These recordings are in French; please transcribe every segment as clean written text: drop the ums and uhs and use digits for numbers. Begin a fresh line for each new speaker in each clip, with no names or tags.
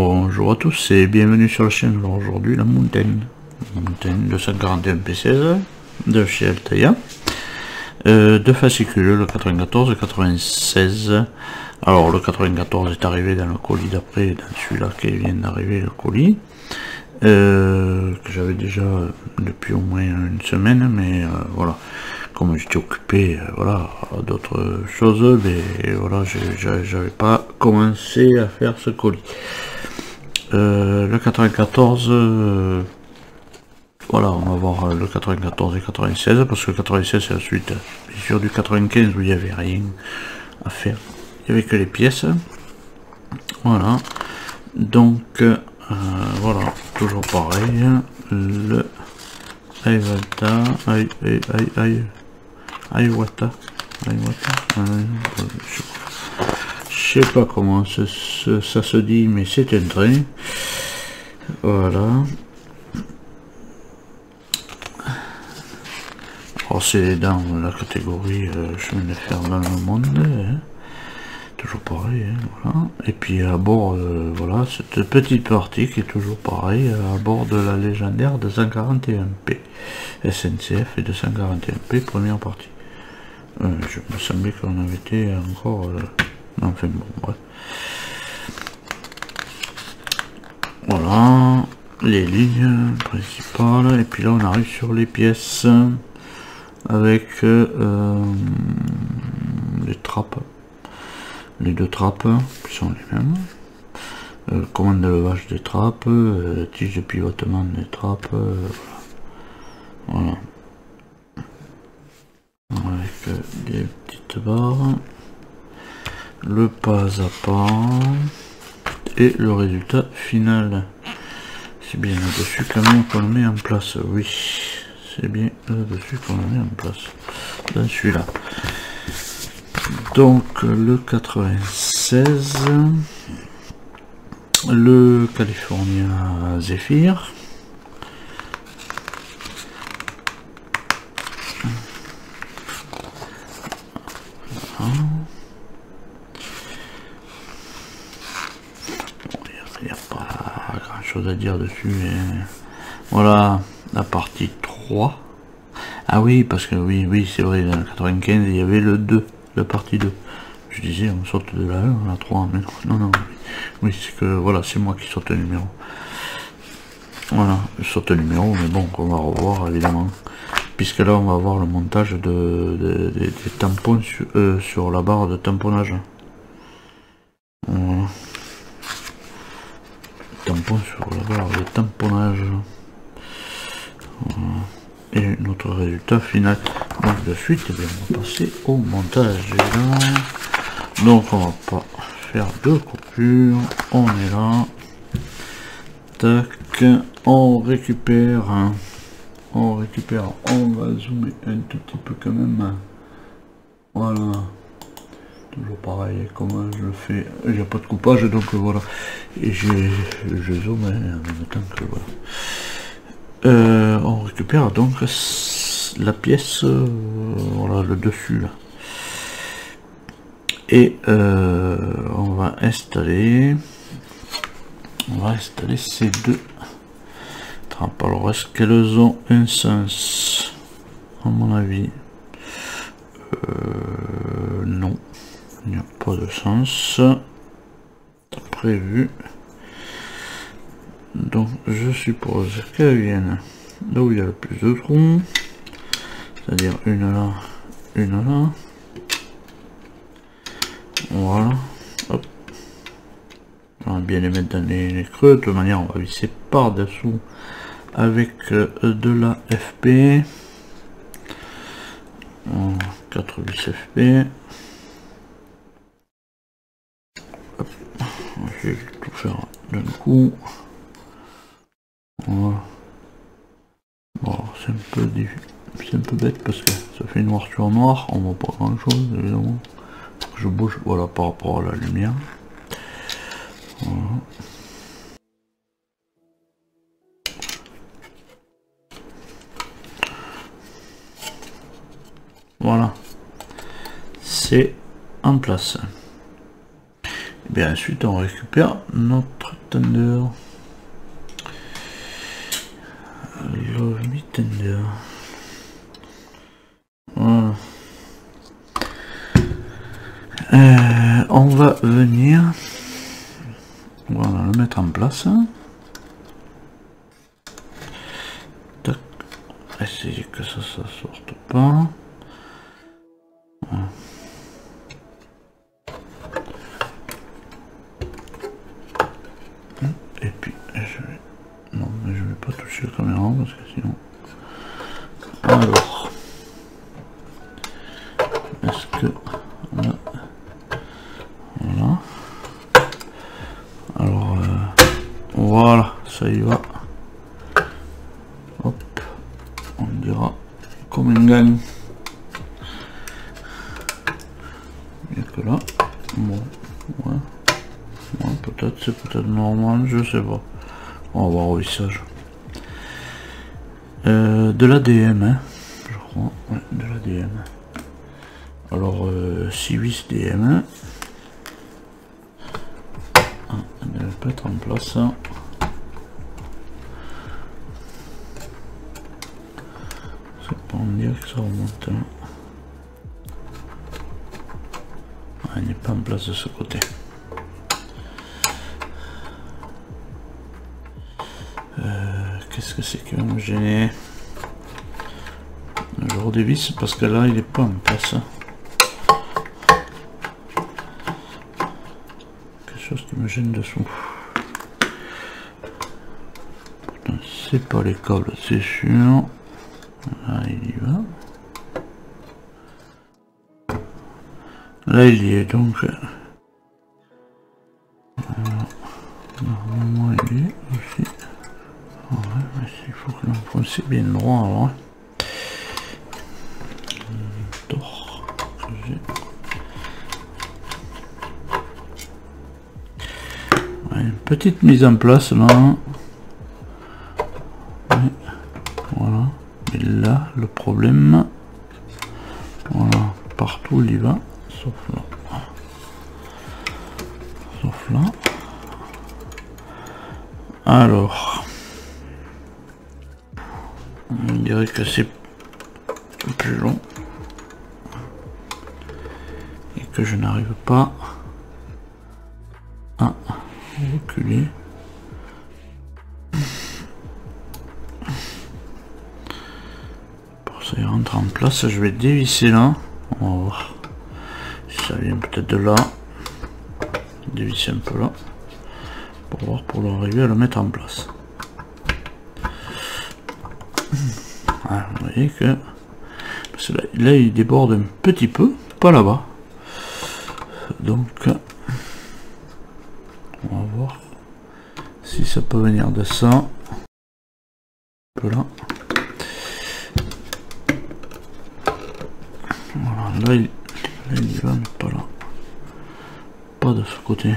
Bonjour à tous et bienvenue sur la chaîne. Alors aujourd'hui la Mountain 241 P16 de chez Altaïa, deux fascicules, le 94 et 96. Alors le 94 est arrivé dans le colis d'après, dans celui-là qui vient d'arriver, le colis que j'avais déjà depuis au moins une semaine, mais voilà, comme j'étais occupé voilà, à d'autres choses, mais voilà, j'avais pas commencé à faire ce colis. Le 94, voilà, on va voir le 94 et 96, parce que le 96 c'est la suite, bien sûr, du 95 où il n'y avait rien à faire, il n'y avait que les pièces. Voilà, donc voilà, toujours pareil, le Iwata, je sais pas comment ça se dit, mais c'est un train. Voilà. Alors c'est dans la catégorie chemin de fer dans le monde, hein. Toujours pareil, hein, voilà. Et puis à bord, voilà, cette petite partie qui est toujours pareil, à bord de la légendaire 241P SNCF et 241P première partie. Je me semblait qu'on avait été encore enfin bon, bref. Voilà les lignes principales, et puis là on arrive sur les pièces avec les trappes, les deux trappes qui sont les mêmes, commande de levage des trappes, tige de pivotement des trappes, voilà, avec des petites barres, le pas à pas et le résultat final. C'est bien là-dessus quand même qu'on le met en place, oui, c'est bien là-dessus qu'on le met en place, dans celui-là. Donc le 96, le California Zephyr, voilà. Il n'y a pas grand chose à dire dessus, mais voilà la partie 3. Ah oui, parce que oui c'est vrai, dans le 95 il y avait le 2, la partie 2. Je disais on saute de la 1 à la 3, mais non, oui c'est que voilà, c'est moi qui saute le numéro. Voilà, je saute le numéro, mais bon, on va revoir évidemment, puisque là on va voir le montage des tampons sur la barre de tamponnage. Voilà. Tampon sur la barre de tamponnage. Voilà. Et notre résultat final. Donc de suite, eh bien, on va passer au montage. Là. Donc on va pas faire de coupure. On est là. Tac. On récupère. On va zoomer un tout petit peu quand même. Voilà. Toujours pareil, comment je le fais, j'ai pas de coupage, donc voilà, et je zoome en même temps que voilà. On récupère donc la pièce, voilà, le dessus là, et on va installer ces deux trappes. Alors est-ce qu'elles ont un sens? À mon avis non. Il n'y a pas de sens prévu, donc je suppose qu'elles viennent là où il y a le plus de trous, c'est-à-dire une là, voilà, hop. On va bien les mettre dans les creux. De toute manière on va visser par dessous avec de la FP, 4 vis FP. Je vais tout faire d'un coup. Voilà. Bon, c'est un peu bête parce que ça fait noir sur noir, on voit pas grand chose évidemment. Faut que je bouge, voilà, par rapport à la lumière. Voilà. Voilà. C'est en place. Bien, ensuite on récupère notre tender. Lovely tender. Voilà. On va venir, voilà, le mettre en place. Tac. Essayer que ça sorte pas. Voilà. Et puis je vais, non mais je vais pas toucher la caméra parce que sinon. Alors, est-ce que là, voilà. Alors voilà, ça y va. Hop, on dira comme un gagne. Mieux que là. Bon, ouais. Ouais, peut-être c'est peut-être normal, je sais pas. On va voir au visage. De l'ADM, hein, je crois. Ouais, de l'ADM. Alors, 6 vis DM. Ah, on va le mettre en place. C'est pas en dire que ça remonte. Hein. Ah, il n'est pas en place de ce côté. Qu'est-ce que c'est qui va me gêner? Je redévisse parce que là il est pas en place. Quelque chose qui me gêne dessous. Pourtant c'est pas les câbles, c'est sûr. Là il y va. Là il y est donc. Normalement il y est aussi. Ouais, il faut que l'enfoncer bien droit alors. Ouais, une petite mise en place là. Ouais, voilà. Et là, le problème. Voilà, partout il y va, sauf là. Sauf là. Alors. On dirait que c'est plus long et que je n'arrive pas à reculer. Pour ça il rentre en place, je vais dévisser là. On va voir si ça vient peut-être de là. Dévisser un peu là pour voir, pour arriver à le mettre en place. Ah, vous voyez que parce que là il déborde un petit peu, pas là-bas. Donc on va voir si ça peut venir de ça. Un peu là. Voilà, là il y va, mais pas là. Pas de ce côté.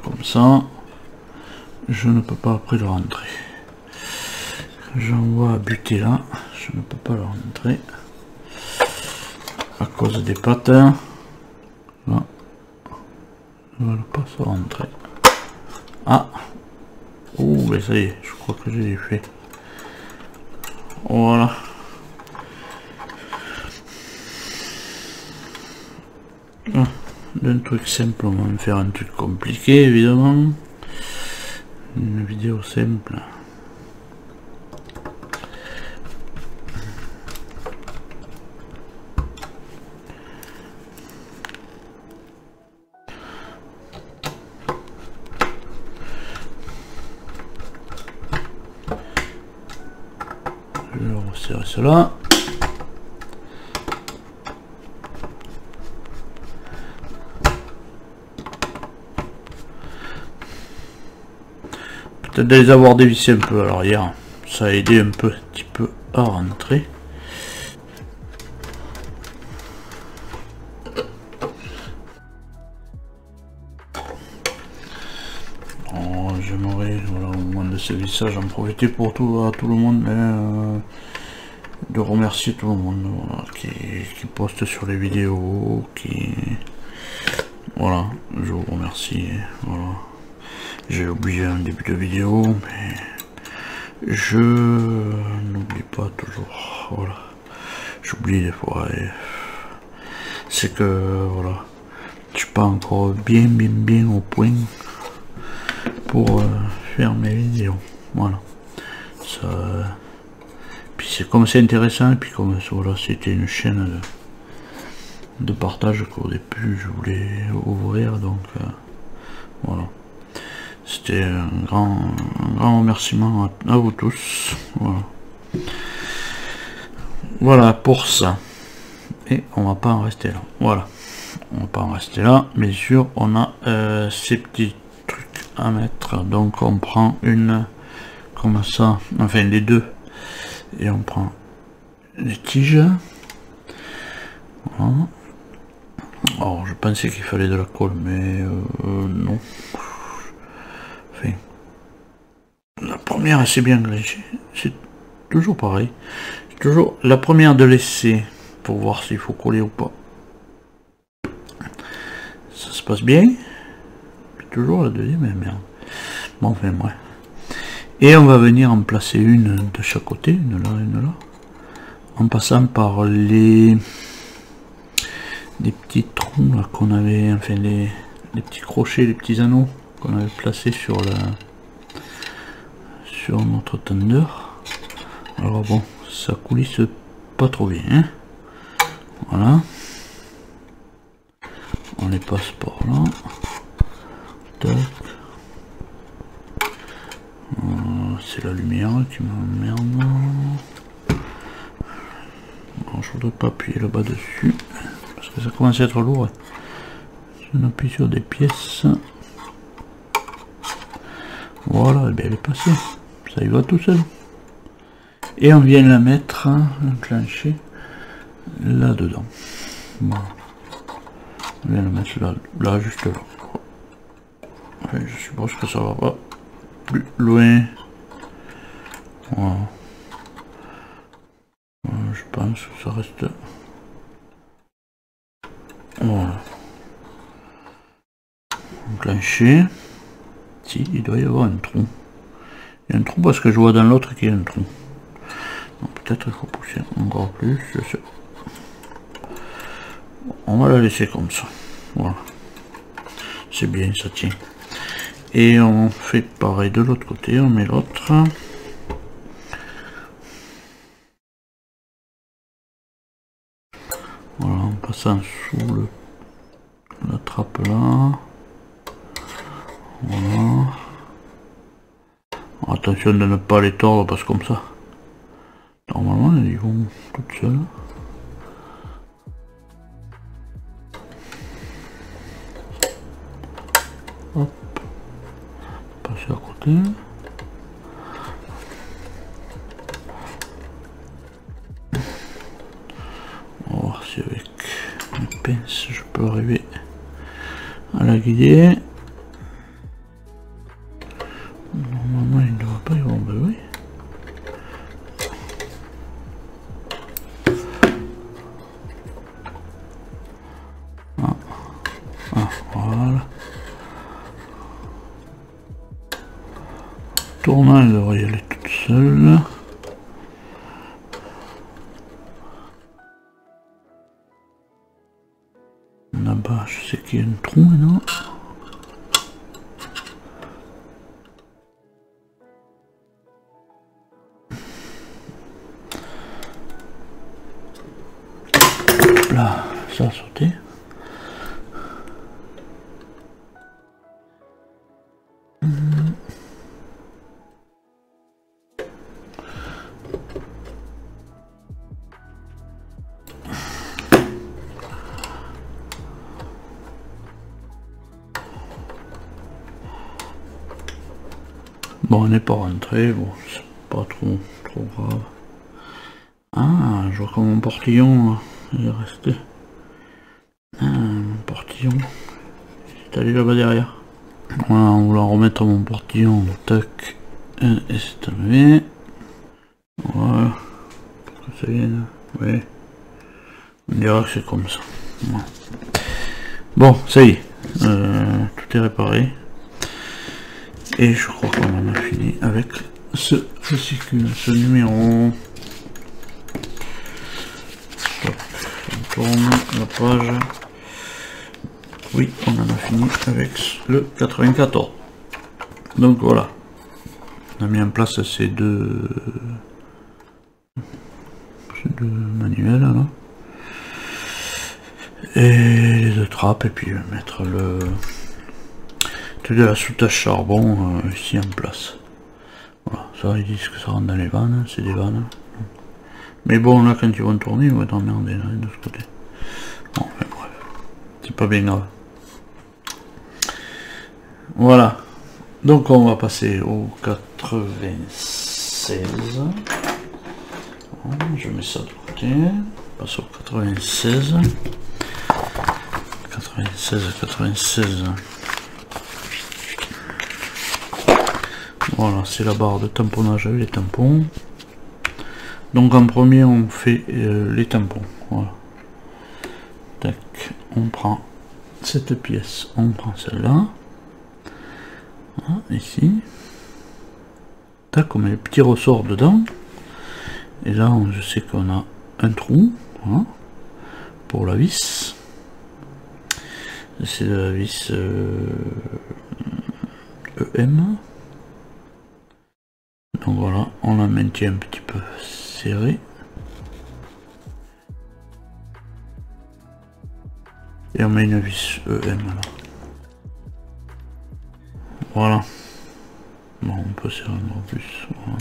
Comme ça, je ne peux pas après le rentrer. J'envoie à buter là, je ne peux pas le rentrer à cause des pattes. Là, je ne veux pas se rentrer. Ah, oh, mais ça y est, je crois que j'ai fait. Voilà. Ah. D'un truc simple, on va faire un truc compliqué évidemment. Une vidéo simple. Je vais resserrer cela. Peut-être de les avoir dévissés un peu à l'arrière, ça a aidé un petit peu à rentrer. J'aimerais, voilà, au moment de ce message, en profiter pour à tout le monde, de remercier tout le monde, voilà, qui poste sur les vidéos, voilà, je vous remercie, voilà. J'ai oublié un début de vidéo, mais je n'oublie pas toujours, voilà. J'oublie des fois, et c'est que, voilà, je suis pas encore bien au point pour faire mes vidéos, voilà. Ça, puis c'est comme c'est intéressant, et puis comme voilà, c'était une chaîne de partage qu'au début je voulais ouvrir, donc voilà. C'était un grand remerciement à vous tous, voilà. Voilà pour ça. Et on va pas en rester là, voilà. On va pas en rester là, bien sûr, on a ces petits trucs à mettre, donc on prend une comme ça, enfin les deux, et on prend les tiges, voilà. Alors je pensais qu'il fallait de la colle, mais non, enfin, la première c'est bien léger, c'est toujours pareil, toujours la première de laisser pour voir s'il faut coller ou pas, ça se passe bien, puis toujours la deuxième, mais merde, bon enfin ouais. Et on va venir en placer une de chaque côté, une là, en passant par les petits trous là qu'on avait, enfin les petits crochets, les petits anneaux qu'on avait placés sur notre tendeur. Alors bon, ça coulisse pas trop bien, hein. Voilà, on les passe par là. Tac. C'est la lumière qui m'emmerde. Bon, je voudrais pas appuyer le bas dessus parce que ça commence à être lourd. Si on appuie sur des pièces, voilà, et bien elle est passée, ça y va tout seul. Et on vient la mettre, enclencher là dedans. Voilà. On vient la mettre là juste là. Enfin, je suppose que ça va pas plus loin. Voilà. Je pense que ça reste. Voilà. Enclenché. Si, il doit y avoir un trou. Il y a un trou parce que je vois dans l'autre qu'il y a un trou. Peut-être il faut pousser encore plus. Je sais. On va la laisser comme ça. Voilà. C'est bien, ça tient. Et on fait pareil de l'autre côté, on met l'autre. Voilà, en passant sous la trappe là. Voilà. Attention de ne pas les tordre parce que comme ça, normalement ils vont toutes seules. Hop, passer à côté. On va voir si avec une pince je peux arriver à la guider. Normalement il ne devrait pas y avoir de bruit. Voilà. Tournant, elle devrait y aller toute seule. Là-bas, je sais qu'il y a un trou maintenant. Là, ça a sauté. Bon, on n'est pas rentré, bon, c'est pas trop grave. Ah, je vois que mon portillon il est resté. Ah, mon portillon est allé là-bas derrière. Voilà, en voulant remettre mon portillon, tac, et c'est enlevé. Voilà, pour que ça vienne, ouais. On dirait que c'est comme ça. Voilà. Bon, ça y est, tout est réparé. Et je crois qu'on en a fini avec ce fascicule, ce numéro. Hop, on tourne la page. Oui, on en a fini avec le 94. Donc voilà. On a mis en place ces deux manuels là. Et les deux trappes, et puis mettre le de la soutache charbon ici en place. Voilà, ça ils disent que ça rentre dans les vannes, c'est des vannes. Mais bon, là quand ils vont tourner, ils vont être emmerdés là, de ce côté. Bon, mais bref, c'est pas bien grave. Voilà, donc on va passer au 96. Bon, je mets ça de côté, on passe au 96. 96. Voilà, c'est la barre de tamponnage avec les tampons. Donc en premier on fait les tampons. Voilà. Tac, on prend cette pièce, on prend celle-là. Voilà, ici. Tac, on met les petits ressorts dedans. Et là, je sais qu'on a un trou. Voilà, pour la vis. C'est de la vis EM. Donc voilà, on la maintient un petit peu serrée. Et on met une vis EM là. Voilà. Bon, on peut serrer un peu plus. Voilà.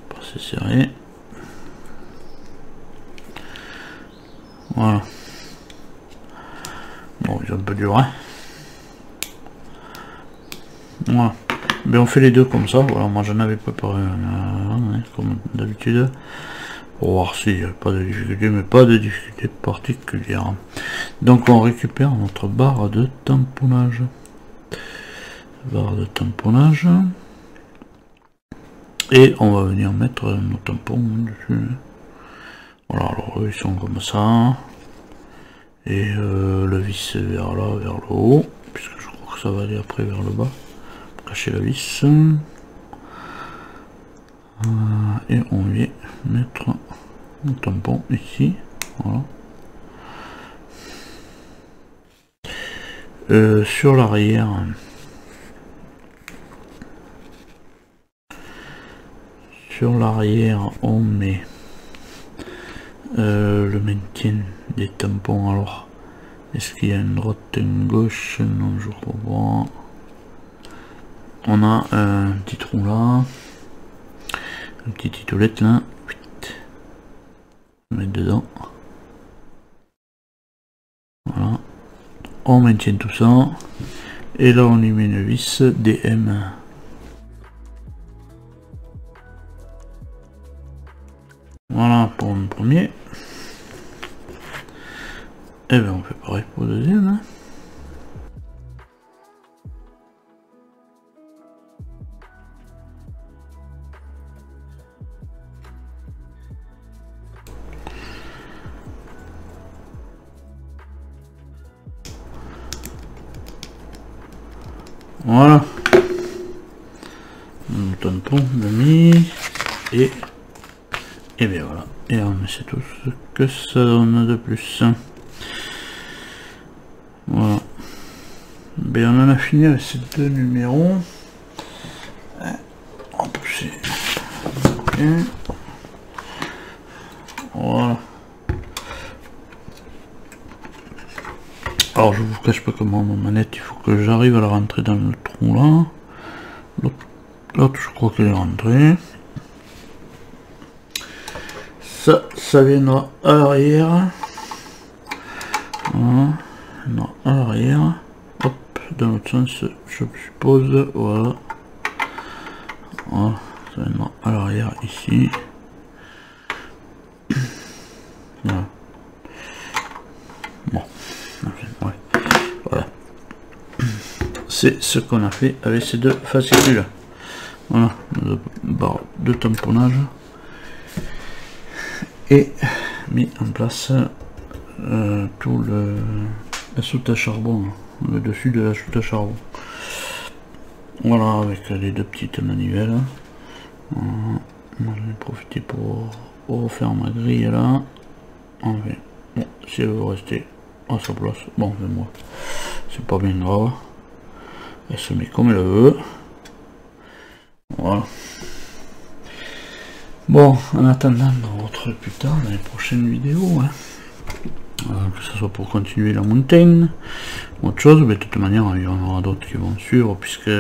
Pas assez serré. Voilà. Bon, ils ont un peu dur, hein. Voilà. Mais on fait les deux comme ça. Voilà, moi j'en avais préparé un, comme d'habitude. Pour voir s'il n'y a pas de difficulté, mais pas de difficulté particulière. Donc on récupère notre barre de tamponnage. Barre de tamponnage. Et on va venir mettre nos tampons dessus. Voilà, alors eux ils sont comme ça. Et le vis vers là, vers le haut. Puisque je crois que ça va aller après vers le bas. Pour cacher la vis. Et on vient mettre un tampon ici. Voilà. Sur l'arrière. Sur l'arrière, on met le maintien des tampons. Alors, est-ce qu'il y a une droite et une gauche? Non, je crois pas. On a un petit trou là, une petite titolette là. On met dedans. Voilà. On maintient tout ça. Et là, on y met une vis DM. Voilà pour le premier. Et bien on fait pareil pour le deuxième. Hein. Voilà. Le tampon de mis et bien voilà. Et on sait tout ce que ça donne de plus. Voilà. Ben on en a fini avec ces deux numéros. On va pousser. Okay. Voilà. Alors je vous cache pas comment ma manette, il faut que j'arrive à la rentrer dans le trou là. L'autre je crois qu'elle est rentrée. Ça viendra à l'arrière. Voilà. Non, à l'arrière. Hop, dans l'autre sens, je suppose. Voilà. Voilà. Ça viendra à l'arrière ici. Voilà. Bon. Ouais. Voilà. c'est ce qu'on a fait avec ces deux fascicules. Voilà, barre de tamponnage et mis en place tout la soute à charbon, le dessus de la soute à charbon. Voilà, avec les deux petites manivelles. Voilà. Moi je vais profiter pour refaire ma grille là. Enfin, bon, si elle veut rester à sa place, bon, enfin, moi c'est pas bien grave, elle se met comme elle veut. Voilà. Bon, en attendant, on va retrouver plus tard dans les prochaines vidéos, hein. Que ce soit pour continuer la montagne, autre chose, mais de toute manière, il y en aura d'autres qui vont suivre, puisque,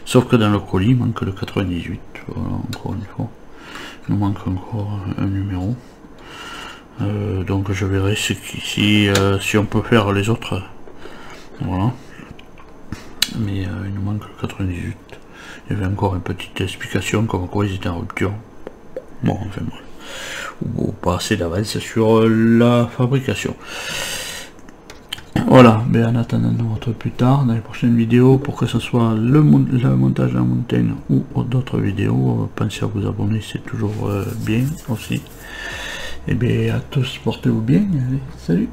sauf que dans le colis, il manque le 98, voilà, encore une fois, il nous manque encore un numéro. Donc je verrai si on peut faire les autres, voilà, mais il nous manque le 98. Il y avait encore une petite explication comme quoi ils étaient en rupture. Bon, enfin bref. Ou pas assez d'avance sur la fabrication. Voilà, mais en attendant de vous retrouver plus tard dans les prochaines vidéos, pour que ce soit le montage de la montagne ou d'autres vidéos, pensez à vous abonner, c'est toujours bien aussi. Et bien à tous, portez-vous bien, allez, salut.